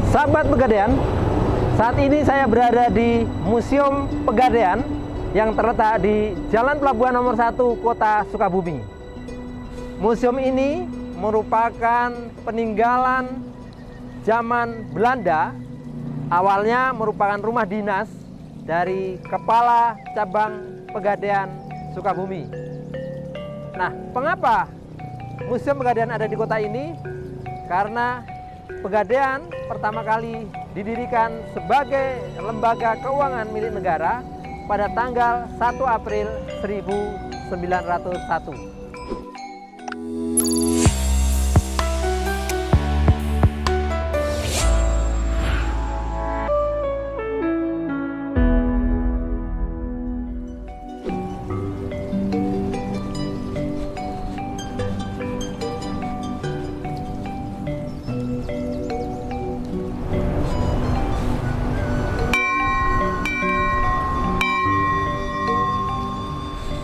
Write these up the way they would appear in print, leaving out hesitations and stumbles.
Sahabat Pegadaian, saat ini saya berada di Museum Pegadaian yang terletak di Jalan Pelabuhan Nomor 1 Kota Sukabumi. Museum ini merupakan peninggalan zaman Belanda. Awalnya merupakan rumah dinas dari Kepala Cabang Pegadaian Sukabumi. Nah, mengapa Museum Pegadaian ada di kota ini? Karena Pegadaian pertama kali didirikan sebagai lembaga keuangan milik negara pada tanggal 1 April 1901.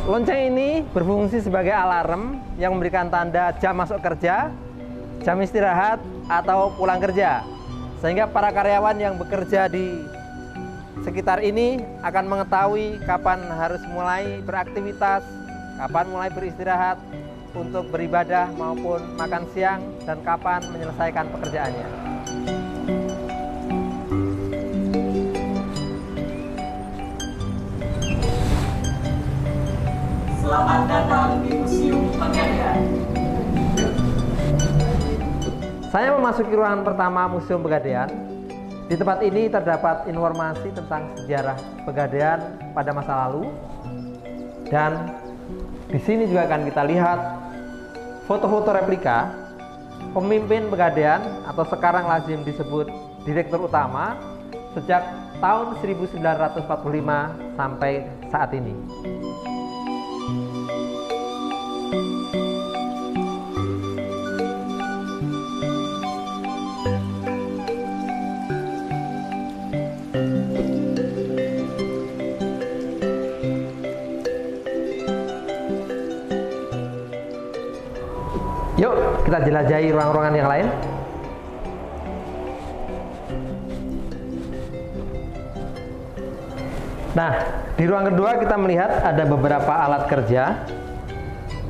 Lonceng ini berfungsi sebagai alarm yang memberikan tanda jam masuk kerja, jam istirahat, atau pulang kerja. Sehingga para karyawan yang bekerja di sekitar ini akan mengetahui kapan harus mulai beraktivitas, kapan mulai beristirahat untuk beribadah maupun makan siang, dan kapan menyelesaikan pekerjaannya. Selamat datang di Museum Pegadaian. Saya memasuki ruangan pertama Museum Pegadaian. Di tempat ini terdapat informasi tentang sejarah Pegadaian pada masa lalu. Dan di sini juga akan kita lihat foto-foto replika pemimpin Pegadaian atau sekarang lazim disebut Direktur Utama sejak tahun 1945 sampai saat ini. Yuk, kita jelajahi ruang-ruangan yang lain. Nah, di ruang kedua kita melihat ada beberapa alat kerja.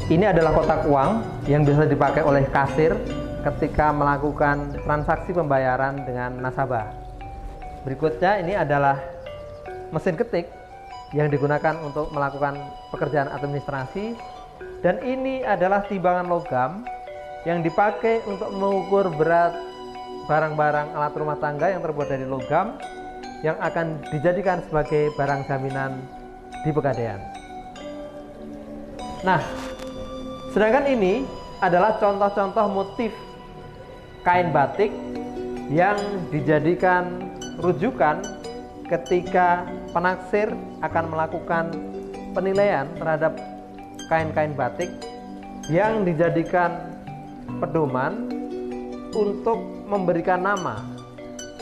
Ini adalah kotak uang yang bisa dipakai oleh kasir ketika melakukan transaksi pembayaran dengan nasabah. Berikutnya ini adalah mesin ketik yang digunakan untuk melakukan pekerjaan administrasi. Dan ini adalah timbangan logam yang dipakai untuk mengukur berat barang-barang alat rumah tangga yang terbuat dari logam yang akan dijadikan sebagai barang jaminan di Pegadaian. Nah, sedangkan ini adalah contoh-contoh motif kain batik yang dijadikan rujukan ketika penaksir akan melakukan penilaian terhadap kain-kain batik yang dijadikan pedoman untuk memberikan nama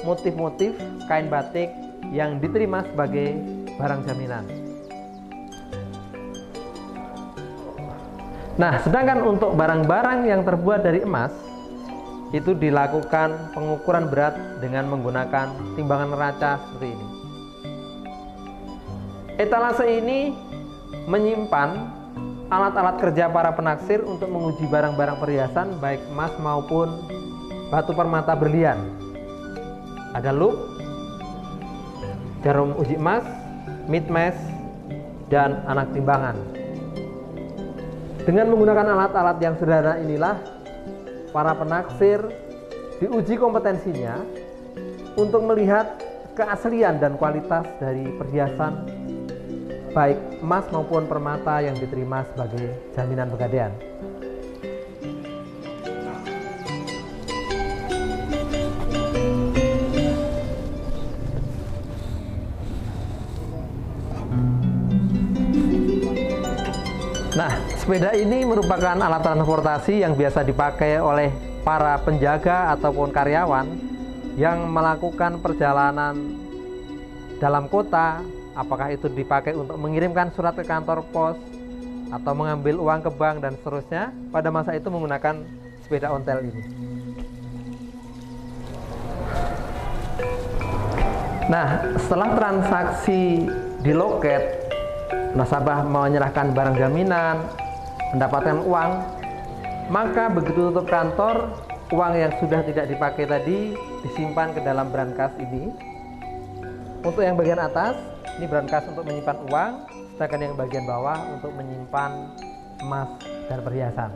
motif-motif kain batik yang diterima sebagai barang jaminan. Nah, sedangkan untuk barang-barang yang terbuat dari emas itu dilakukan pengukuran berat dengan menggunakan timbangan neraca seperti ini. Etalase ini menyimpan alat-alat kerja para penaksir untuk menguji barang-barang perhiasan baik emas maupun batu permata berlian. Ada lup, jarum uji emas, mitmes, dan anak timbangan. Dengan menggunakan alat-alat yang sederhana inilah para penaksir diuji kompetensinya untuk melihat keaslian dan kualitas dari perhiasan baik emas maupun permata yang diterima sebagai jaminan Pegadaian. Nah, sepeda ini merupakan alat transportasi yang biasa dipakai oleh para penjaga ataupun karyawan yang melakukan perjalanan dalam kota, apakah itu dipakai untuk mengirimkan surat ke kantor pos atau mengambil uang ke bank dan seterusnya. Pada masa itu menggunakan sepeda ontel ini. Nah, setelah transaksi di loket, nasabah menyerahkan barang jaminan, mendapatkan uang, maka begitu tutup kantor, uang yang sudah tidak dipakai tadi disimpan ke dalam brankas ini. Untuk yang bagian atas, ini brankas untuk menyimpan uang, sedangkan yang bagian bawah untuk menyimpan emas dan perhiasan.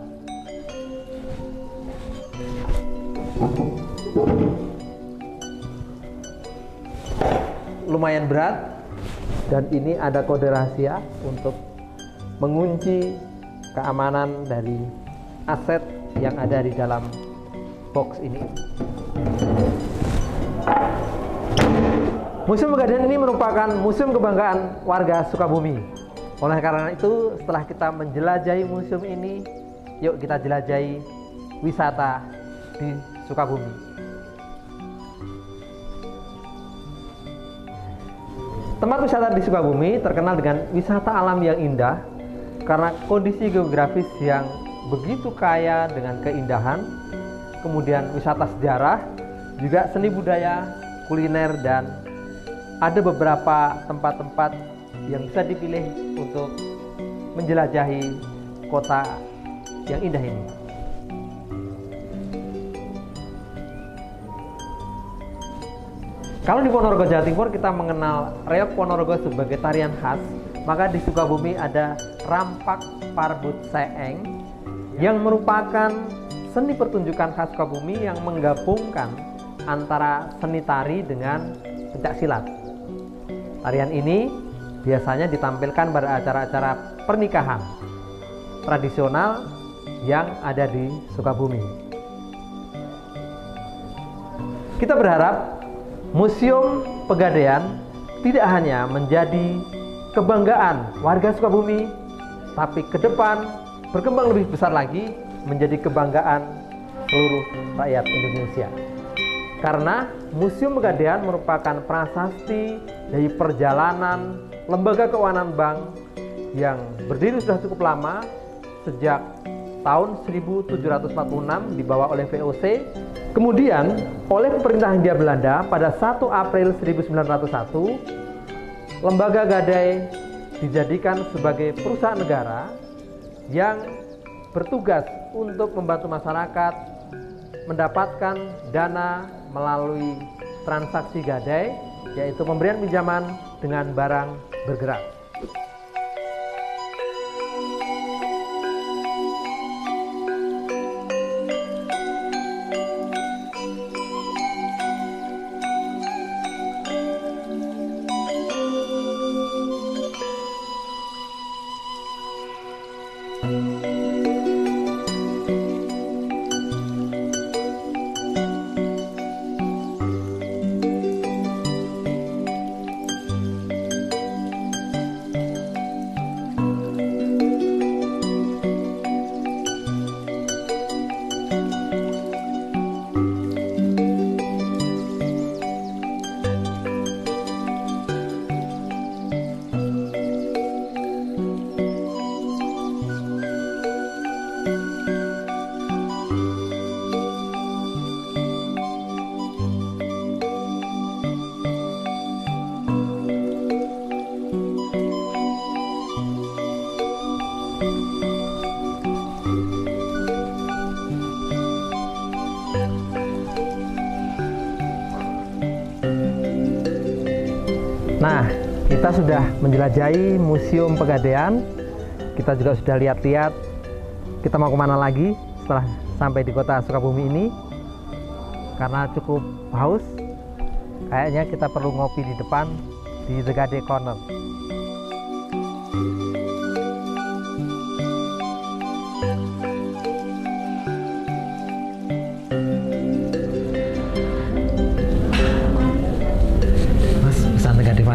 Lumayan berat, dan ini ada kode rahasia untuk mengunci keamanan dari aset yang ada di dalam box ini. Museum Pegadaian ini merupakan museum kebanggaan warga Sukabumi. Oleh karena itu, setelah kita menjelajahi museum ini, yuk kita jelajahi wisata di Sukabumi. Tempat wisata di Sukabumi terkenal dengan wisata alam yang indah karena kondisi geografis yang begitu kaya dengan keindahan, kemudian wisata sejarah, juga seni budaya, kuliner, dan ada beberapa tempat-tempat yang bisa dipilih untuk menjelajahi kota yang indah ini. Kalau di Ponorogo, Jawa Timur, kita mengenal reok Ponorogo sebagai tarian khas, maka di Sukabumi ada rampak parbut seeng yang merupakan seni pertunjukan khas Sukabumi yang menggabungkan antara seni tari dengan pencak silat. Tarian ini biasanya ditampilkan pada acara-acara pernikahan tradisional yang ada di Sukabumi. Kita berharap Museum Pegadaian tidak hanya menjadi kebanggaan warga Sukabumi, tapi ke depan berkembang lebih besar lagi menjadi kebanggaan seluruh rakyat Indonesia. Karena Museum Pegadaian merupakan prasasti dari perjalanan lembaga keuangan bank yang berdiri sudah cukup lama, sejak tahun 1746 dibawa oleh VOC, kemudian oleh pemerintah Hindia Belanda pada 1 April 1901, lembaga gadai dijadikan sebagai perusahaan negara yang bertugas untuk membantu masyarakat mendapatkan dana melalui transaksi gadai, yaitu pemberian pinjaman dengan barang bergerak. Nah, kita sudah menjelajahi Museum Pegadaian. Kita juga sudah lihat-lihat kita mau kemana lagi setelah sampai di kota Sukabumi ini. Karena cukup haus, kayaknya kita perlu ngopi di depan di The Gade Corner.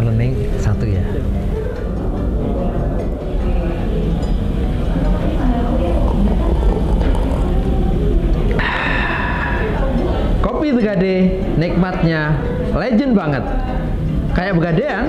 Learning satu ya. Kopi The Gade nikmatnya legend banget. Kayak Pegadaian,